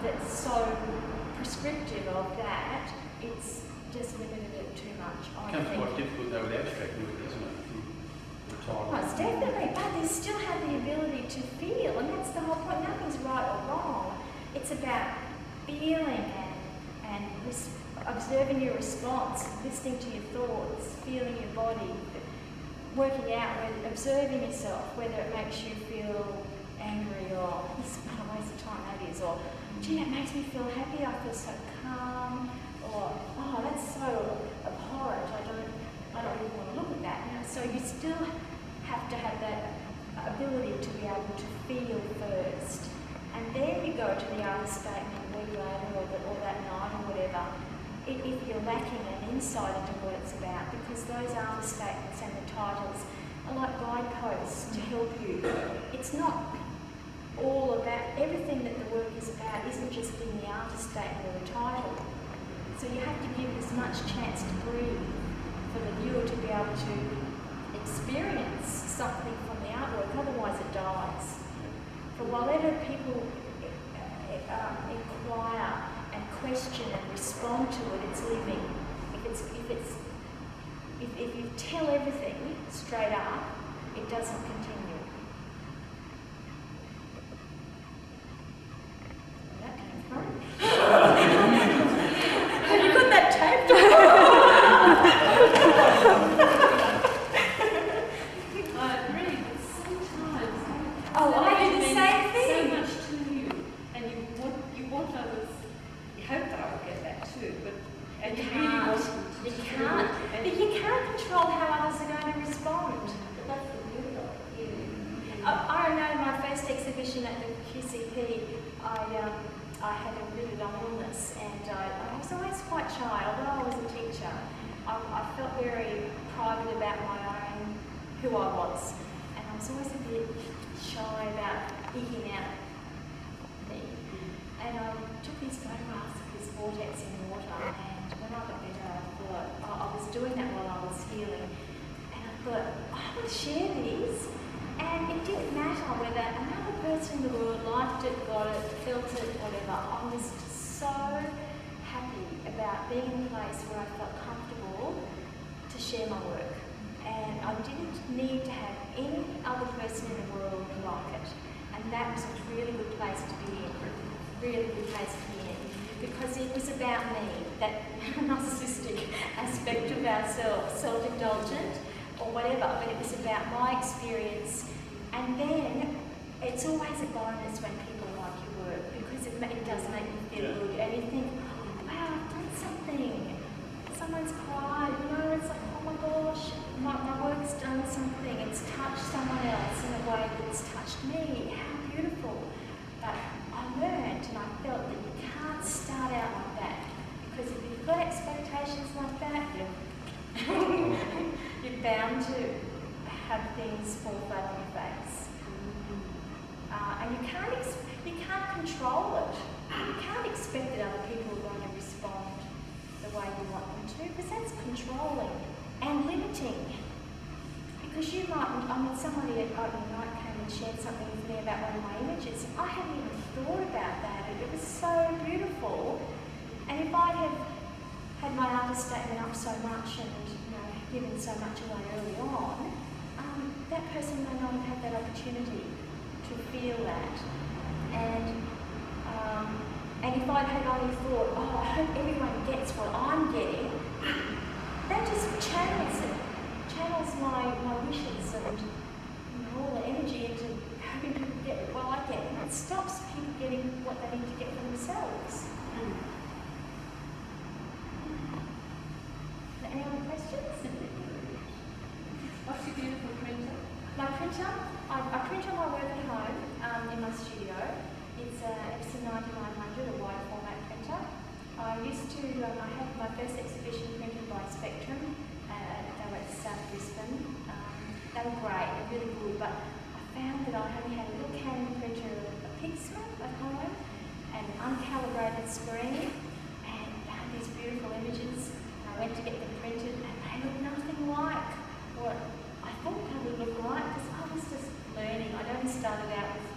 that's so prescriptive of that, it's just limited it too much. It becomes quite difficult though with abstract work, doesn't it? Oh, it's definitely, but they still have the ability to feel, and that's the whole point. Nothing's right or wrong. It's about feeling and observing your response, listening to your thoughts, feeling your body, working out, observing yourself, whether it makes you feel angry or this is what a waste of time that is, or gee, that makes me feel happy, I feel so calm, or oh, that's so abhorrent, I don't really want to look at that. You know, so you still have to have that ability to be able to feel first. And then you go to the other statement a week later or that night or whatever, if you're lacking an insight into what it's about, because those artist statements and the titles are like guideposts to help you. It's not all about, everything that the work is about isn't just in the artist statement or the title. So you have to give as much chance to breathe for the viewer to be able to experience something from the artwork, otherwise it dies. For whatever people inquire and question and respond to it, it's living. If you tell everything straight up, it doesn't continue. Where that came from? Have you got that taped? Really, but sometimes. Oh, I do the same thing. So much to you, and you want others. You hope that I will get that too, but and you really want them to. You can't. But you can't control how others are going to respond. That's the beauty of it. I know my first exhibition at the QCP, I had a really long illness, and I was always quite shy, although I was a teacher. I felt very private about my own, who I was, and I was always a bit shy about eking out me. And I took these photographs of this vortex in water, and when I got better, I thought, I was doing that while I was healing, and I thought, I want to share these. And it didn't matter whether another person in the world liked it, got it, felt it, whatever. I was just so happy about being in a place where I felt comfortable to share my work. And I didn't need to have any other person in the world like it. And that was a really good place to be in. Really good place to be in. Because it was about me, that narcissistic aspect of ourselves, self-indulgent, or whatever, but it was about my experience. And then it's always a bonus when people like your work, because it does make you feel good, and you think, wow, I've done something, someone's cried, you know, it's like, oh my gosh, my work's done something, it's touched someone else in a way that's touched me, how beautiful. But I learned and I felt that you can't start out like that, because if you've got expectations like that, you're bound to have things fall flat on your face. And you can't control it. You can't expect that other people are going to respond the way you want them to, because that's controlling and limiting. Because you might, somebody at opening night came and shared something with me about one of my images. I hadn't even thought about that. It was so beautiful. And if I'd have had my artist statement up so much and given so much away early on, that person may not have had that opportunity to feel that. And if I'd had only thought, oh, I hope everyone gets what I'm getting, that just channels it, channels my wishes and all the energy into hoping people get what I get, and it stops people getting what they need to get for themselves. Any other questions? What's your beautiful printer? My printer? I print on my work at home in my studio. It's a Epson 9900, a wide format printer. I used to, I had my first exhibition printed by Spectrum. They were at South Brisbane. They were great, they were really good, but I found that I only had a little Canon printer, a Pixma at home, and an uncalibrated screen, and I had these beautiful images. I went to get them printed, and they looked nothing like what I thought they would look like, because I was just learning. I'd only started out with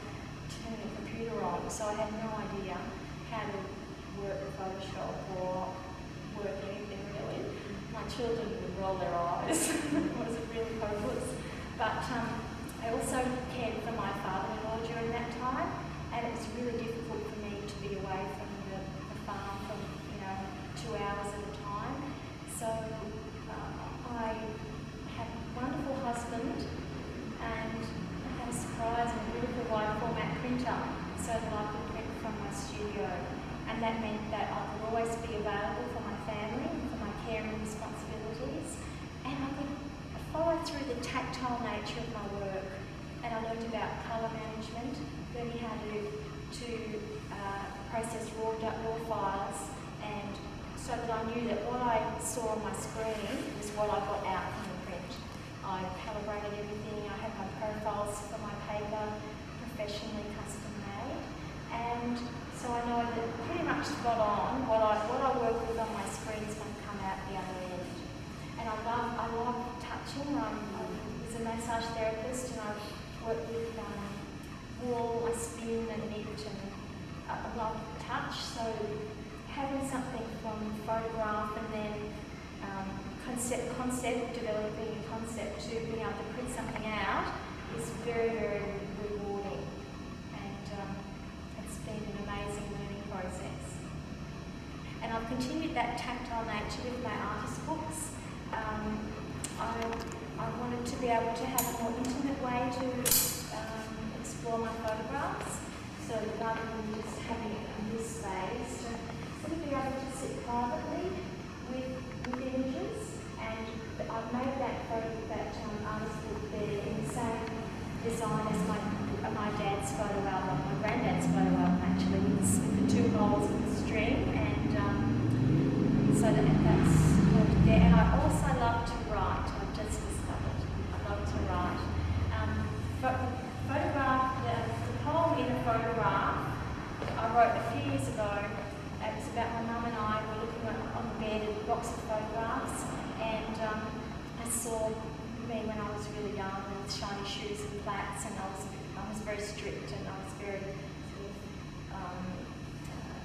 turning the computer on, so I had no idea how to work Photoshop or work anything really. My children would roll their eyes. It was really hopeless. But I also cared for my father-in-law during that time, and it was really difficult for me to be away from the farm for 2 hours at a time. So I had a wonderful husband, and I had a surprise and a beautiful wide format printer so that I could print from my studio. And that meant that I could always be available for my family and for my caring responsibilities. And I could follow through the tactile nature of my work. And I learned about colour management, learning how to process raw files, and so that I knew that what I saw on my screen was what I got out from the print. I calibrated everything. I had my profiles for my paper, professionally custom made, and so I know that pretty much spot on what I work with on my screen is going to come out the other end. And I love touching. I was a massage therapist, and I work with wool. I spin and knit, and I love touch. So having something from photograph and then developing a concept to being able to print something out is very, very rewarding. And it's been an amazing learning process. And I've continued that tactile nature with my artist books. I wanted to be able to have a more intimate way to explore my photographs. So rather than just having it in this space, to be able to sit privately with images. And I've made that artist book there in the same design as my dad's photo album, my granddad's photo album actually, with the 2 holes in the string, and so that's there. And I also love to write. I've just discovered I love to write. The poem in a photograph I wrote a few years ago. It was about my mum and I were looking on the bed at a box of photographs, and I saw me when I was really young with shiny shoes and flats, and I was very strict, and I was very sort of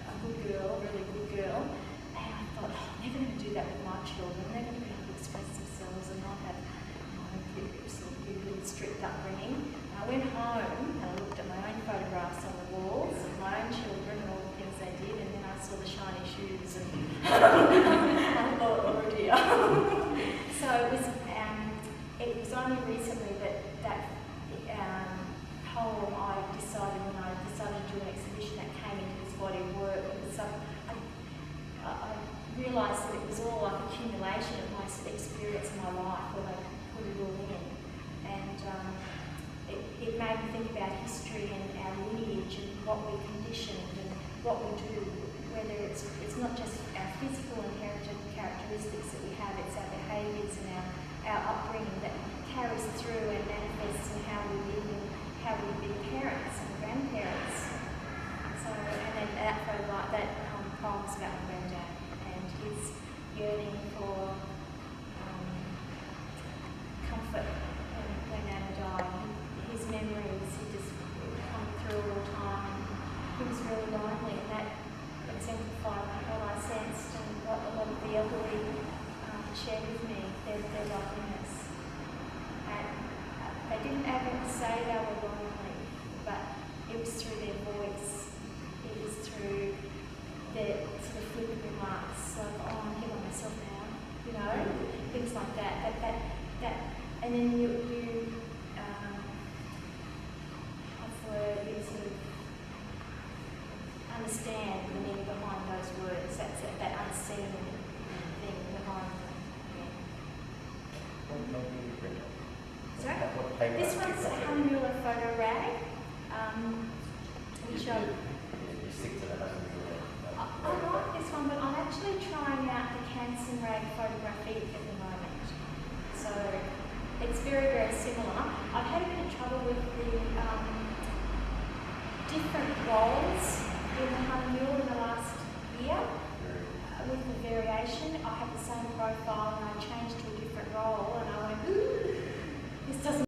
a good girl, really good girl. And I thought, I'm never going to do that with my children. They're going to be able to express themselves and not have sort of a really strict upbringing. And I went home and I looked at my own photographs on the walls of my own children and all the things they did, and then I saw the shiny shoes, and I thought, oh dear. So it was only recently that poem I decided, when I decided to do an exhibition, that came into this body of work. So I realised that it was all like accumulation of my experience in my life when I put it all in. And it made me think about history and our lineage and what we conditioned and what we do, whether it's not just our physical inherited characteristics that we have, it's our behaviours and our upbringing that carries through and manifests in how we live and how we be parents and grandparents. So, and then that poem's about my granddad and his yearning for comfort when Nana died. His memories, he just come through all the time. He was really lonely, and that exemplified what I sensed and what a lot of the elderly shared with me, their loneliness. And they didn't ever say they were lonely, but it was through their voice. It was through their sort of flippant remarks like, oh, I'm here by myself now, things like that. And then you sort of understand the meaning behind those words. That's that unseen thing behind them. What paper you print? Sorry? What paper? This one's a Honeymuller photo rag, which You stick to that, I like this one, but I'm actually trying out the Canson rag photographic at the moment. So it's very, very similar.